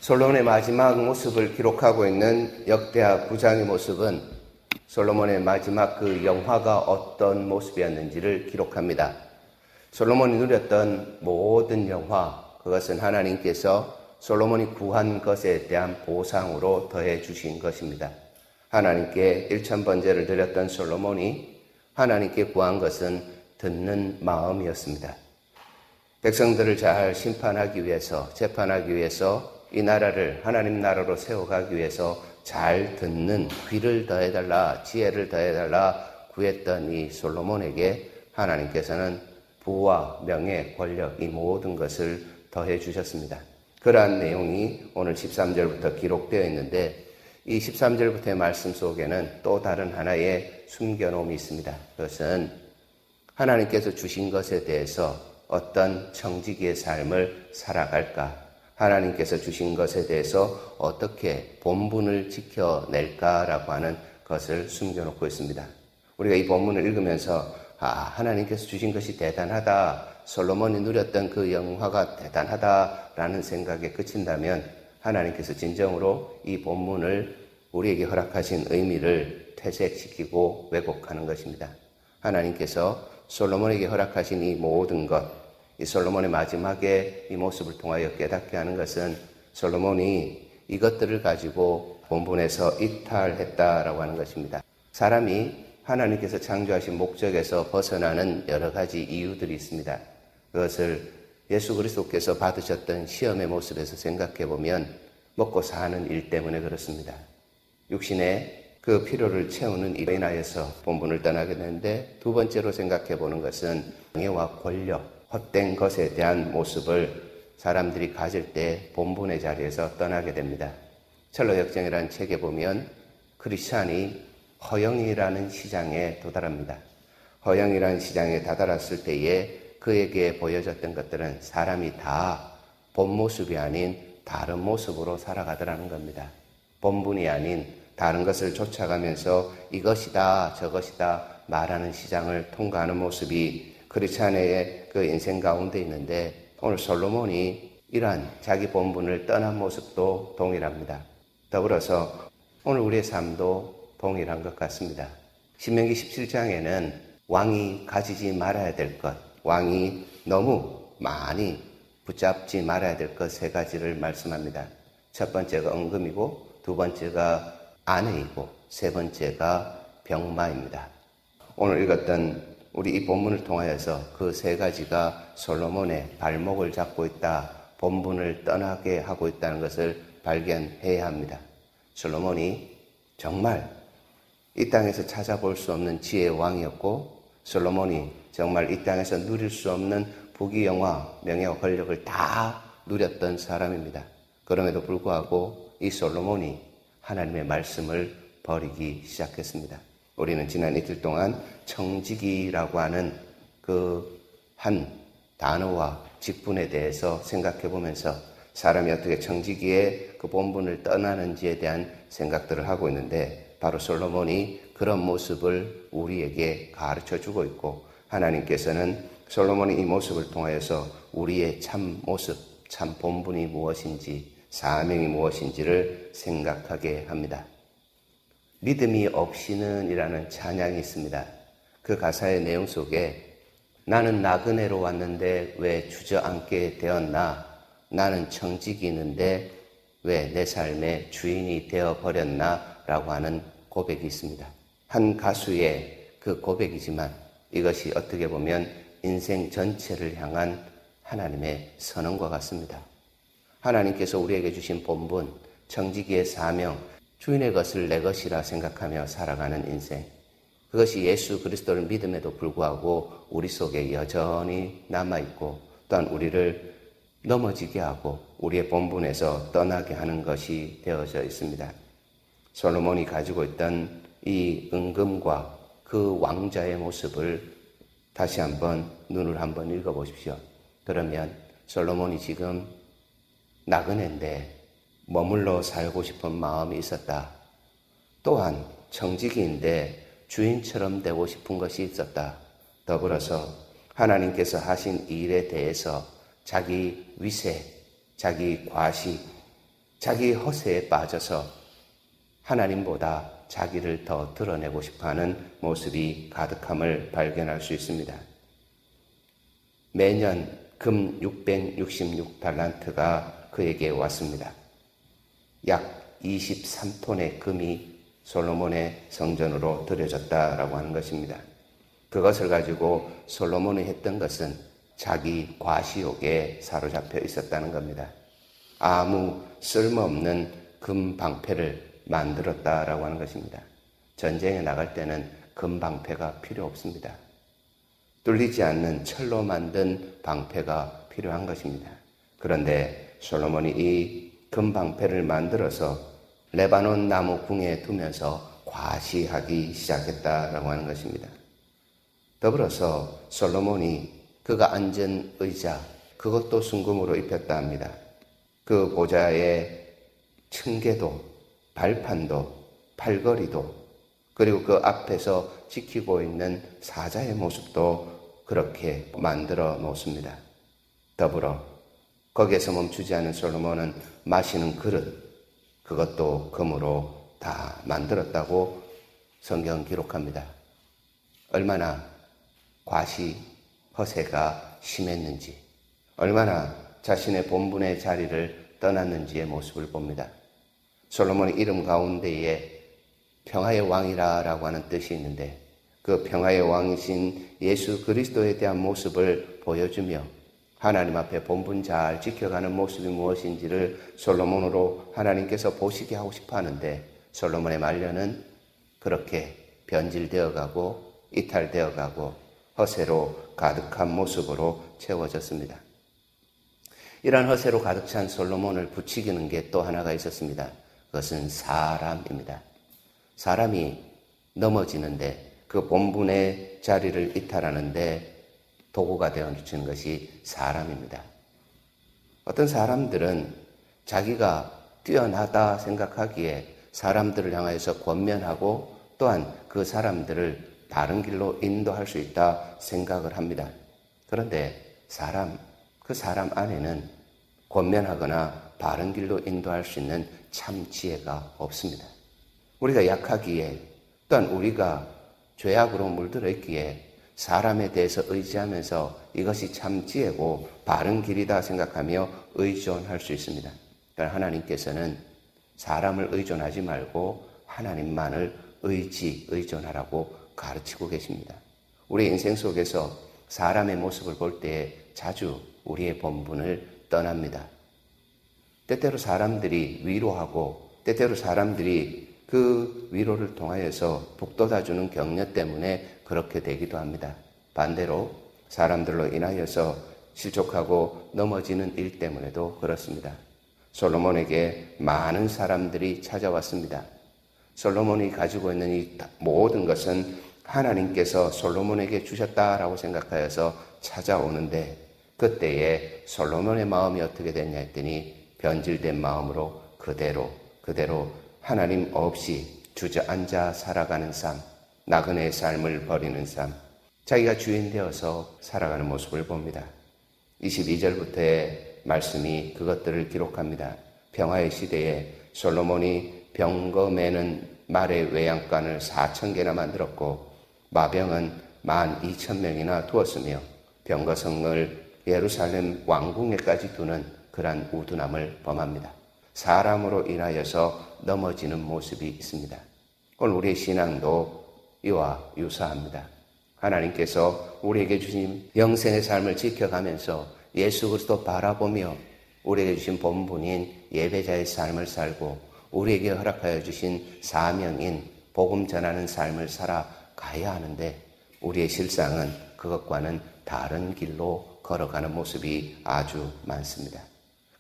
솔로몬의 마지막 모습을 기록하고 있는 역대하 9장의 모습은 솔로몬의 마지막 그 영화가 어떤 모습이었는지를 기록합니다. 솔로몬이 누렸던 모든 영화, 그것은 하나님께서 솔로몬이 구한 것에 대한 보상으로 더해 주신 것입니다. 하나님께 1000번제를 드렸던 솔로몬이 하나님께 구한 것은 듣는 마음이었습니다. 백성들을 잘 심판하기 위해서, 재판하기 위해서 이 나라를 하나님 나라로 세워가기 위해서 잘 듣는 귀를 더해달라, 지혜를 더해달라 구했던 이 솔로몬에게 하나님께서는 부와 명예, 권력 이 모든 것을 더해 주셨습니다. 그러한 내용이 오늘 13절부터 기록되어 있는데 이 13절부터의 말씀 속에는 또 다른 하나의 숨겨놓음이 있습니다. 그것은 하나님께서 주신 것에 대해서 어떤 청지기의 삶을 살아갈까, 하나님께서 주신 것에 대해서 어떻게 본분을 지켜낼까라고 하는 것을 숨겨놓고 있습니다. 우리가 이 본문을 읽으면서 하나님께서 주신 것이 대단하다, 솔로몬이 누렸던 그 영화가 대단하다라는 생각에 그친다면 하나님께서 진정으로 이 본문을 우리에게 허락하신 의미를 퇴색시키고 왜곡하는 것입니다. 하나님께서 솔로몬에게 허락하신 이 모든 것, 이 솔로몬의 마지막에 이 모습을 통하여 깨닫게 하는 것은 솔로몬이 이것들을 가지고 본분에서 이탈했다라고 하는 것입니다. 사람이 하나님께서 창조하신 목적에서 벗어나는 여러 가지 이유들이 있습니다. 그것을 예수 그리스도께서 받으셨던 시험의 모습에서 생각해 보면 먹고 사는 일 때문에 그렇습니다. 육신의 그 필요를 채우는 일에 인하여서 본분을 떠나게 되는데, 두 번째로 생각해 보는 것은 명예와 권력, 헛된 것에 대한 모습을 사람들이 가질 때 본분의 자리에서 떠나게 됩니다. 첼로 역정이라는 책에 보면 크리스찬이 허영이라는 시장에 도달합니다. 허영이라는 시장에 다다랐을 때에 그에게 보여졌던 것들은 사람이 다 본 모습이 아닌 다른 모습으로 살아가더라는 겁니다. 본분이 아닌 다른 것을 쫓아가면서 이것이다 저것이다 말하는 시장을 통과하는 모습이 크리스찬의 그 인생 가운데 있는데, 오늘 솔로몬이 이러한 자기 본분을 떠난 모습도 동일합니다. 더불어서 오늘 우리의 삶도 동일한 것 같습니다. 신명기 17장에는 왕이 가지지 말아야 될 것, 왕이 너무 많이 붙잡지 말아야 될 것 3가지를 말씀합니다. 첫 번째가 은금이고, 두 번째가 아내이고, 세 번째가 병마입니다. 오늘 읽었던 우리 이 본문을 통하여서 그 3가지가 솔로몬의 발목을 잡고 있다, 본분을 떠나게 하고 있다는 것을 발견해야 합니다. 솔로몬이 정말 이 땅에서 찾아볼 수 없는 지혜의 왕이었고, 솔로몬이 정말 이 땅에서 누릴 수 없는 부귀영화, 명예와 권력을 다 누렸던 사람입니다. 그럼에도 불구하고 이 솔로몬이 하나님의 말씀을 버리기 시작했습니다. 우리는 지난 이틀 동안 청지기라고 하는 그 한 단어와 직분에 대해서 생각해 보면서 사람이 어떻게 청지기의 그 본분을 떠나는지에 대한 생각들을 하고 있는데, 바로 솔로몬이 그런 모습을 우리에게 가르쳐 주고 있고, 하나님께서는 솔로몬이 이 모습을 통하여서 우리의 참 모습, 참 본분이 무엇인지, 사명이 무엇인지를 생각하게 합니다. 믿음이 없이는 이라는 찬양이 있습니다. 그 가사의 내용 속에 나는 나그네로 왔는데 왜 주저앉게 되었나? 나는 청지기인데 왜 내 삶의 주인이 되어버렸나? 라고 하는 고백이 있습니다. 한 가수의 그 고백이지만 이것이 어떻게 보면 인생 전체를 향한 하나님의 선언과 같습니다. 하나님께서 우리에게 주신 본분, 청지기의 사명, 주인의 것을 내 것이라 생각하며 살아가는 인생, 그것이 예수 그리스도를 믿음에도 불구하고 우리 속에 여전히 남아있고, 또한 우리를 넘어지게 하고 우리의 본분에서 떠나게 하는 것이 되어져 있습니다. 솔로몬이 가지고 있던 이 은금과 그 왕자의 모습을 다시 한번 눈을 한번 읽어보십시오. 그러면 솔로몬이 지금 나그네인데 머물러 살고 싶은 마음이 있었다. 또한 청지기인데 주인처럼 되고 싶은 것이 있었다. 더불어서 하나님께서 하신 일에 대해서 자기 위세, 자기 과시, 자기 허세에 빠져서 하나님보다 자기를 더 드러내고 싶어하는 모습이 가득함을 발견할 수 있습니다. 매년 금 666달란트가 그에게 왔습니다. 약 23톤의 금이 솔로몬의 성전으로 들여졌다라고 하는 것입니다. 그것을 가지고 솔로몬이 했던 것은 자기 과시욕에 사로잡혀 있었다는 겁니다. 아무 쓸모없는 금 방패를 만들었다라고 하는 것입니다. 전쟁에 나갈 때는 금 방패가 필요 없습니다. 뚫리지 않는 철로 만든 방패가 필요한 것입니다. 그런데 솔로몬이 이 금 방패를 만들어서 레바논 나무 궁에 두면서 과시하기 시작했다라고 하는 것입니다. 더불어서 솔로몬이 그가 앉은 의자, 그것도 순금으로 입혔다 합니다. 그 보좌의 층계도, 발판도, 팔걸이도, 그리고 그 앞에서 지키고 있는 사자의 모습도 그렇게 만들어 놓습니다. 더불어 거기에서 멈추지 않은 솔로몬은 마시는 그릇, 그것도 금으로 다 만들었다고 성경 기록합니다. 얼마나 과시, 허세가 심했는지, 얼마나 자신의 본분의 자리를 떠났는지의 모습을 봅니다. 솔로몬의 이름 가운데에 평화의 왕이라고 하는 뜻이 있는데 그 평화의 왕이신 예수 그리스도에 대한 모습을 보여주며 하나님 앞에 본분 잘 지켜가는 모습이 무엇인지를 솔로몬으로 하나님께서 보시게 하고 싶어 하는데 솔로몬의 말년은 그렇게 변질되어 가고 이탈되어 가고 허세로 가득한 모습으로 채워졌습니다. 이러한 허세로 가득 찬 솔로몬을 부추기는 게 또 하나가 있었습니다. 그것은 사람입니다. 사람이 넘어지는데 그 본분의 자리를 이탈하는데 도구가 되어주는 것이 사람입니다. 어떤 사람들은 자기가 뛰어나다 생각하기에 사람들을 향해서 권면하고 또한 그 사람들을 다른 길로 인도할 수 있다 생각을 합니다. 그런데 그 사람 안에는 권면하거나 바른 길로 인도할 수 있는 참 지혜가 없습니다. 우리가 약하기에 또한 우리가 죄악으로 물들어 있기에 사람에 대해서 의지하면서 이것이 참 지혜고 바른 길이다 생각하며 의존할 수 있습니다. 그러나 하나님께서는 사람을 의존하지 말고 하나님만을 의존하라고 가르치고 계십니다. 우리 인생 속에서 사람의 모습을 볼 때에 자주 우리의 본분을 떠납니다. 때때로 사람들이 위로하고 때때로 사람들이 그 위로를 통하여서 북돋아주는 격려 때문에 그렇게 되기도 합니다. 반대로 사람들로 인하여서 실족하고 넘어지는 일 때문에도 그렇습니다. 솔로몬에게 많은 사람들이 찾아왔습니다. 솔로몬이 가지고 있는 이 모든 것은 하나님께서 솔로몬에게 주셨다라고 생각하여서 찾아오는데 그때에 솔로몬의 마음이 어떻게 됐냐 했더니 변질된 마음으로 그대로 하나님 없이 주저앉아 살아가는 삶, 나그네의 삶을 버리는 삶, 자기가 주인 되어서 살아가는 모습을 봅니다. 22절부터의 말씀이 그것들을 기록합니다. 평화의 시대에 솔로몬이 병거 매는 말의 외양간을 4,000개나 만들었고 마병은 12,000명이나 두었으며 병거성을 예루살렘 왕궁에까지 두는 그러한 우둔함을 범합니다. 사람으로 인하여서 넘어지는 모습이 있습니다. 오늘 우리의 신앙도 이와 유사합니다. 하나님께서 우리에게 주신 영생의 삶을 지켜가면서 예수 그리스도 바라보며 우리에게 주신 본분인 예배자의 삶을 살고 우리에게 허락하여 주신 사명인 복음 전하는 삶을 살아가야 하는데 우리의 실상은 그것과는 다른 길로 걸어가는 모습이 아주 많습니다.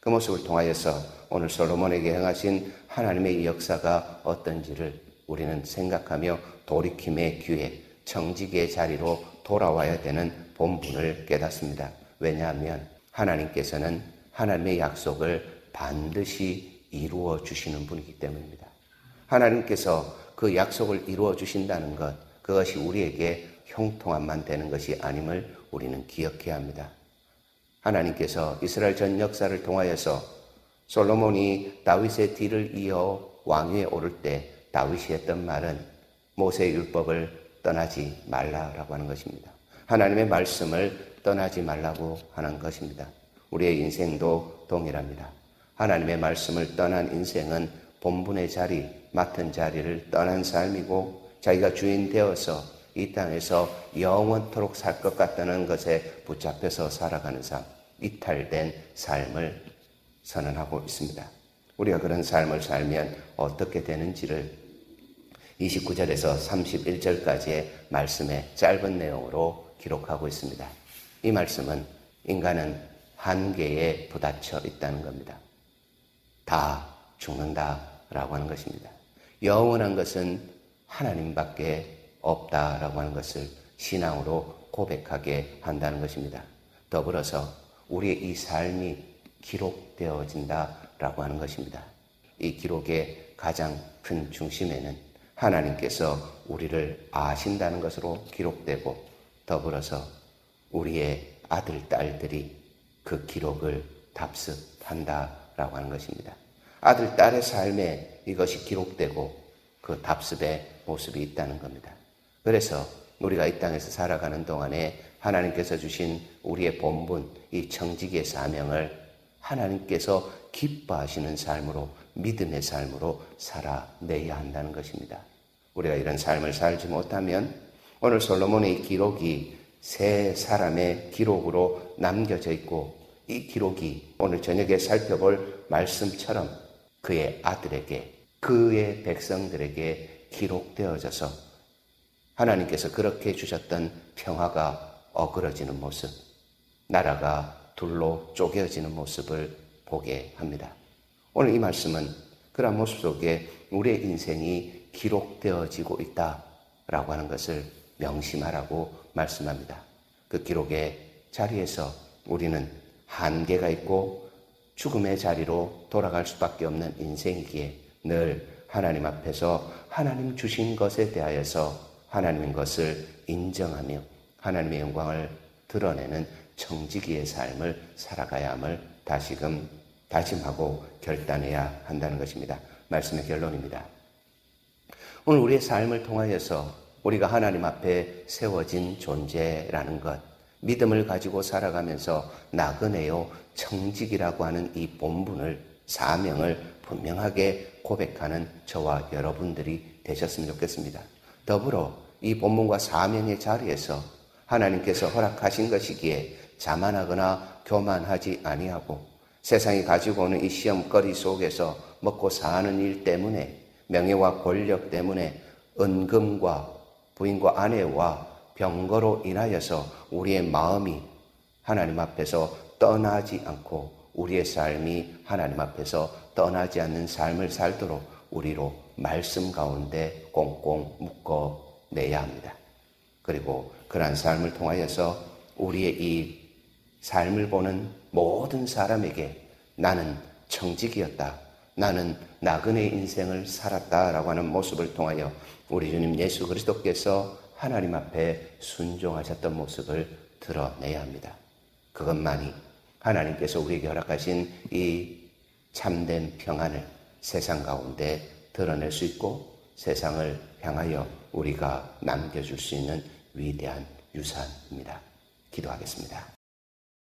그 모습을 통하여서 오늘 솔로몬에게 행하신 하나님의 역사가 어떤지를 우리는 생각하며 돌이킴의 기회, 정직의 자리로 돌아와야 되는 본분을 깨닫습니다. 왜냐하면 하나님께서는 하나님의 약속을 반드시 이루어 주시는 분이기 때문입니다. 하나님께서 그 약속을 이루어 주신다는 것, 그것이 우리에게 형통함만 되는 것이 아님을 우리는 기억해야 합니다. 하나님께서 이스라엘 전 역사를 통하여서 솔로몬이 다윗의 뒤를 이어 왕위에 오를 때 다윗이 했던 말은 모세의 율법을 떠나지 말라라고 하는 것입니다. 하나님의 말씀을 떠나지 말라고 하는 것입니다. 우리의 인생도 동일합니다. 하나님의 말씀을 떠난 인생은 본분의 자리, 맡은 자리를 떠난 삶이고 자기가 주인 되어서 이 땅에서 영원토록 살 것 같다는 것에 붙잡혀서 살아가는 삶, 이탈된 삶을 선언하고 있습니다. 우리가 그런 삶을 살면 어떻게 되는지를 29절에서 31절까지의 말씀의 짧은 내용으로 기록하고 있습니다. 이 말씀은 인간은 한계에 부딪혀 있다는 겁니다. 다 죽는다라고 하는 것입니다. 영원한 것은 하나님밖에 없다라고 하는 것을 신앙으로 고백하게 한다는 것입니다. 더불어서 우리의 이 삶이 기록되어진다라고 하는 것입니다. 이 기록의 가장 큰 중심에는 하나님께서 우리를 아신다는 것으로 기록되고 더불어서 우리의 아들, 딸들이 그 기록을 답습한다라고 하는 것입니다. 아들, 딸의 삶에 이것이 기록되고 그 답습의 모습이 있다는 겁니다. 그래서 우리가 이 땅에서 살아가는 동안에 하나님께서 주신 우리의 본분, 이 청지기의 사명을 하나님께서 기뻐하시는 삶으로, 믿음의 삶으로 살아내야 한다는 것입니다. 우리가 이런 삶을 살지 못하면 오늘 솔로몬의 기록이 세 사람의 기록으로 남겨져 있고 이 기록이 오늘 저녁에 살펴볼 말씀처럼 그의 아들에게, 그의 백성들에게 기록되어져서 하나님께서 그렇게 주셨던 평화가 어그러지는 모습, 나라가 둘로 쪼개어지는 모습을 보게 합니다. 오늘 이 말씀은 그런 모습 속에 우리의 인생이 기록되어지고 있다라고 하는 것을 명심하라고 말씀합니다. 그 기록의 자리에서 우리는 한계가 있고 죽음의 자리로 돌아갈 수밖에 없는 인생이기에 늘 하나님 앞에서 하나님 주신 것에 대하여서 하나님의 것을 인정하며 하나님의 영광을 드러내는 청지기의 삶을 살아가야 함을 다시금 다짐하고 결단해야 한다는 것입니다. 말씀의 결론입니다. 오늘 우리의 삶을 통하여서 우리가 하나님 앞에 세워진 존재라는 것, 믿음을 가지고 살아가면서 나그네요 청지기라고 하는 이 본분을, 사명을 분명하게 고백하는 저와 여러분들이 되셨으면 좋겠습니다. 더불어 이 본분과 사명의 자리에서 하나님께서 허락하신 것이기에 자만하거나 교만하지 아니하고 세상이 가지고 오는 이 시험거리 속에서 먹고 사는 일 때문에, 명예와 권력 때문에 은금과 부인과 아내와 병거로 인하여서 우리의 마음이 하나님 앞에서 떠나지 않고 우리의 삶이 하나님 앞에서 떠나지 않는 삶을 살도록 우리로 말씀 가운데 꽁꽁 묶어내야 합니다. 그리고 그러한 삶을 통하여서 우리의 이 삶을 보는 모든 사람에게 나는 청지기였다, 나는 나그네의 인생을 살았다라고 하는 모습을 통하여 우리 주님 예수 그리스도께서 하나님 앞에 순종하셨던 모습을 드러내야 합니다. 그것만이 하나님께서 우리에게 허락하신 이 참된 평안을 세상 가운데 드러낼 수 있고 세상을 향하여 우리가 남겨줄 수 있는 위대한 유산입니다. 기도하겠습니다.